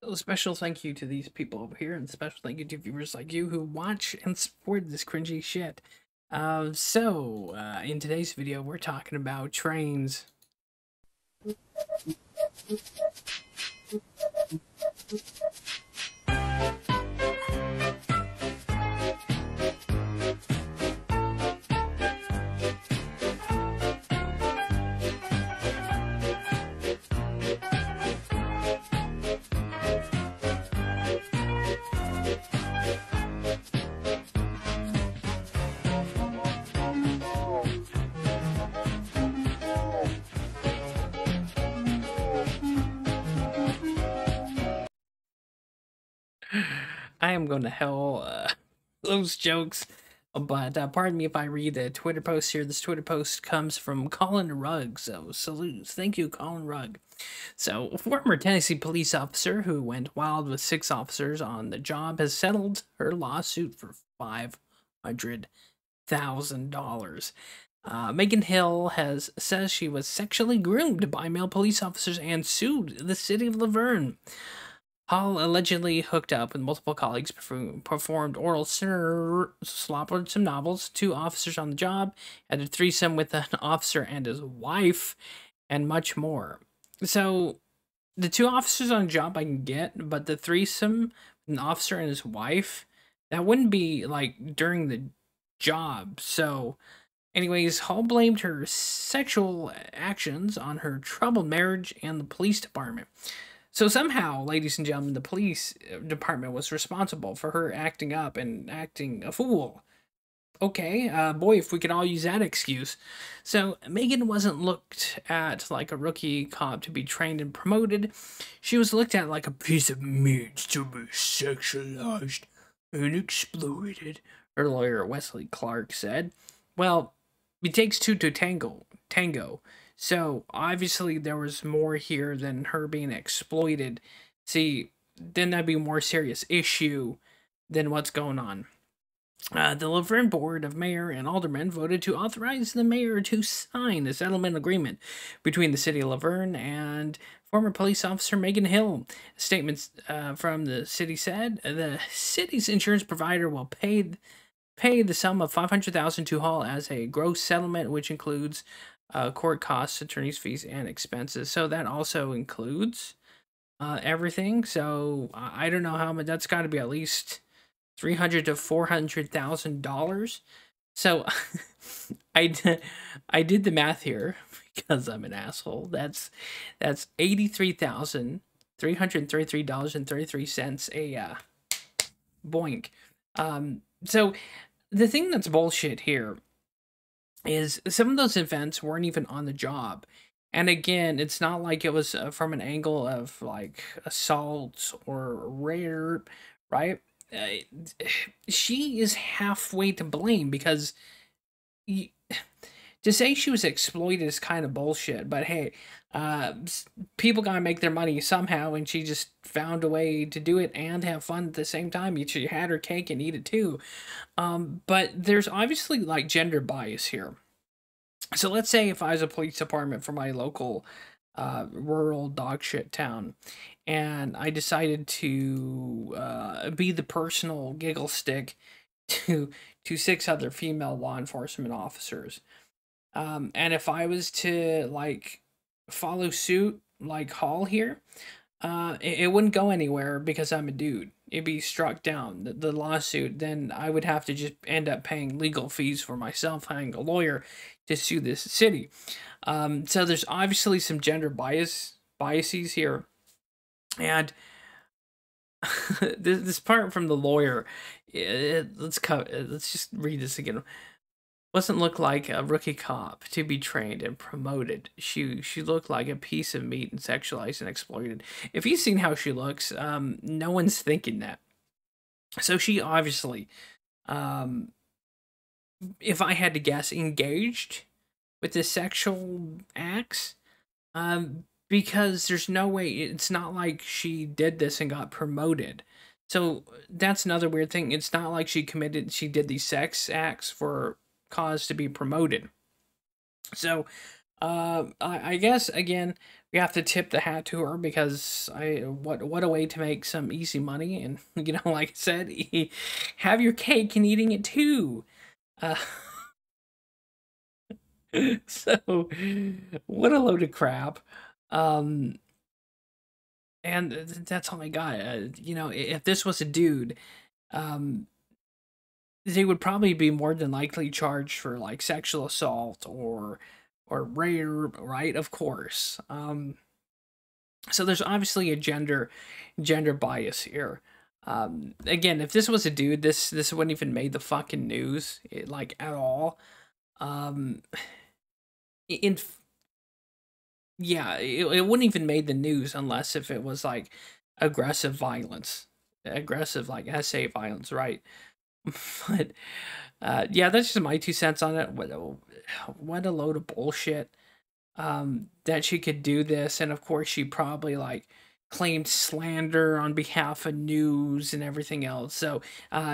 A special thank you to these people over here, and special thank you to viewers like you who watch and support this cringy shit. In today's video, we're talking about trains. I am going to hell those jokes, but pardon me if I read a Twitter post here. This Twitter post comes from Colin Rugg, so salutes. Thank you, Colin Rugg. So, former Tennessee police officer who went wild with 6 officers on the job has settled her lawsuit for $500,000. Megan Hill says she was sexually groomed by male police officers and sued the city of Laverne. Hall allegedly hooked up with multiple colleagues, performed oral slobbered some novels, 2 officers on the job, had a threesome with an officer and his wife, and much more. So, the 2 officers on the job I can get, but the threesome, an officer and his wife, that wouldn't be, like, during the job. So, anyways, Hall blamed her sexual actions on her troubled marriage and the police department. So somehow, ladies and gentlemen, the police department was responsible for her acting up and acting a fool. Okay, boy, if we could all use that excuse. So Megan wasn't looked at like a rookie cop to be trained and promoted. She was looked at like a piece of meat to be sexualized and exploited, her lawyer Wesley Clark said. Well, it takes 2 to tango. So obviously there was more here than her being exploited. See, then that'd be a more serious issue than what's going on. The Laverne Board of Mayor and Aldermen voted to authorize the mayor to sign a settlement agreement between the city of Laverne and former police officer Megan Hill. Statements from the city said the city's insurance provider will pay the sum of $500,000 to Hall as a gross settlement, which includes court costs, attorney's fees, and expenses. So that also includes everything. So I don't know how much. That's got to be at least $300,000 to $400,000. So I did the math here because I'm an asshole. That's $83,333.33 a boink. So the thing that's bullshit here is some of those events weren't even on the job. And again, it's not like it was from an angle of like assault or rape, right? She is halfway to blame because to say she was exploited is kind of bullshit. But hey, people gotta make their money somehow, and she just found a way to do it and have fun at the same time. She had her cake and eat it too. But there's obviously like gender bias here. So let's say if I was a police department for my local rural dog shit town, and I decided to be the personal giggle stick to 6 other female law enforcement officers. And if I was to like follow suit like Hall here, it wouldn't go anywhere because I'm a dude. It'd be struck down, the lawsuit. Then I would have to just end up paying legal fees for myself, hiring a lawyer to sue this city. So there's obviously some gender biases here. And this part from the lawyer, let's just read this again. Wasn't look like a rookie cop to be trained and promoted. She looked like a piece of meat and sexualized and exploited. If you've seen how she looks, no one's thinking that. So she obviously, if I had to guess, engaged with the sexual acts, because there's no way, it's not like she did this and got promoted. So that's another weird thing. It's not like she did these sex acts for cause to be promoted. So I guess again, we have to tip the hat to her because what a way to make some easy money. And like I said, have your cake and eating it too. Uh, so what a load of crap. Um, and that's all I got. If this was a dude, um, they would probably be more than likely charged for like sexual assault or rape, right? Of course. So there's obviously a gender bias here. Again, if this was a dude, this wouldn't even made the fucking news, like at all. Um, in Yeah, it wouldn't even made the news unless if it was like aggressive violence, aggressive like SA violence, right? But yeah, that's just my 2 cents on it. What a load of bullshit. That she could do this, and of course she probably like claimed slander on behalf of news and everything else. So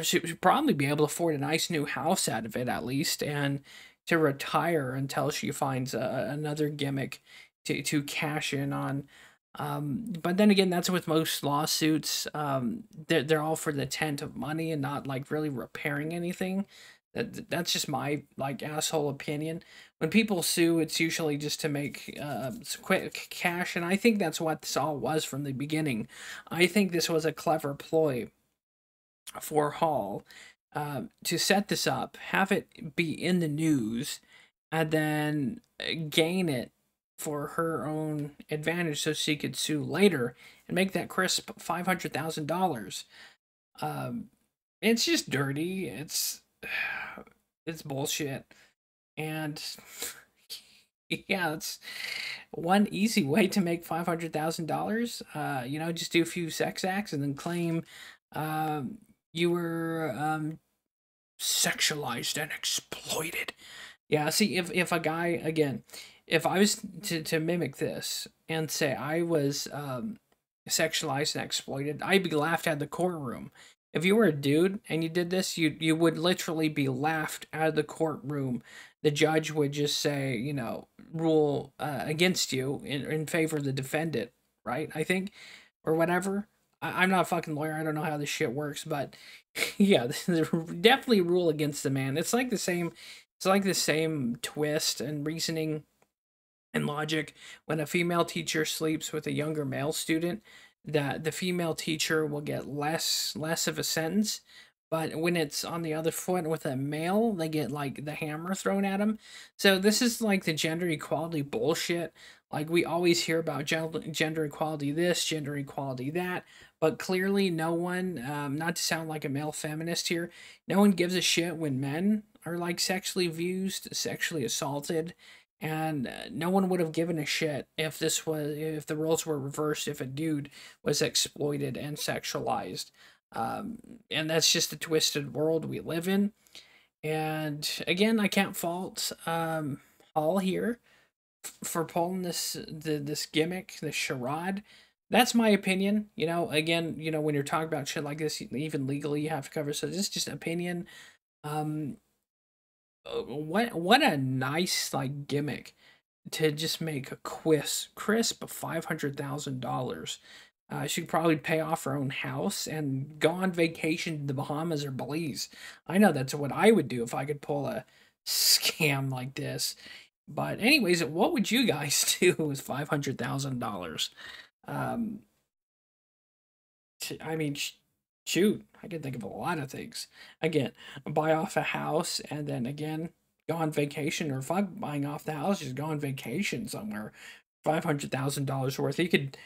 she would probably be able to afford a nice new house out of it at least, and to retire until she finds another gimmick to cash in on. But then again, that's with most lawsuits. They're all for the intent of money and not like really repairing anything. That's just my like asshole opinion. When people sue, it's usually just to make quick cash, and I think that's what this all was from the beginning. I think this was a clever ploy for Hall to set this up, have it be in the news, and then gain it for her own advantage so she could sue later and make that crisp $500,000. Um, it's just dirty. It's bullshit. And yeah, it's one easy way to make $500,000. Just do a few sex acts and then claim you were sexualized and exploited. Yeah, see, if a guy, again, if I was to mimic this and say I was sexualized and exploited, I'd be laughed at the courtroom. If you were a dude and you did this, you would literally be laughed out of the courtroom. The judge would just say, rule against you in favor of the defendant, right? I think, or whatever. I'm not a fucking lawyer. I don't know how this shit works, but yeah, definitely rule against the man. It's like the same. It's like the same twist and reasoning and logic when a female teacher sleeps with a younger male student, that the female teacher will get less of a sentence, but when it's on the other foot with a male, they get like the hammer thrown at them. So this is like the gender equality bullshit. Like we always hear about gender equality this, gender equality that, but clearly no one, not to sound like a male feminist here, no one gives a shit when men are like sexually abused, sexually assaulted, and no one would have given a shit if the roles were reversed, if a dude was exploited and sexualized. And that's just the twisted world we live in. And again, I can't fault Hall here for pulling this gimmick, this charade. That's my opinion. Again, when you're talking about shit like this, even legally, you have to cover. So this is just opinion. Um, what a nice like gimmick to just make a crisp $500,000. She'd probably pay off her own house and go on vacation to the Bahamas or Belize. I know that's what I would do if I could pull a scam like this. But anyways, what would you guys do with $500,000? Um, I mean, shoot, I can think of a lot of things. Again, buy off a house and then again go on vacation, or fuck buying off the house, just go on vacation somewhere. $500,000 worth. You could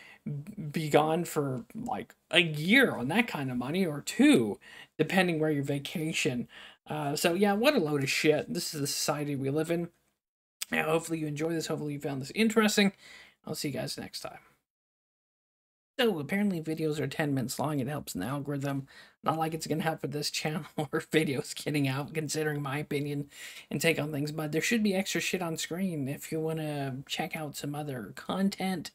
be gone for like a year on that kind of money, or two, depending where your vacation. So yeah, what a load of shit. This is the society we live in. Yeah, hopefully you enjoy this. Hopefully you found this interesting. I'll see you guys next time. So apparently videos are 10 minutes long. It helps in the algorithm. Not like it's going to help with this channel or videos getting out, considering my opinion and take on things. But there should be extra shit on screen if you want to check out some other content.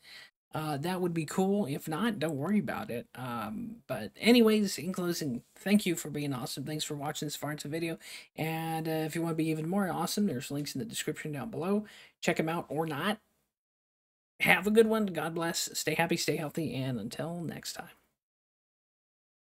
That would be cool. If not, don't worry about it. But anyways, in closing, thank you for being awesome. Thanks for watching this far into the video. And if you want to be even more awesome, there's links in the description down below. Check them out or not. Have a good one. God bless. Stay happy, stay healthy, and until next time.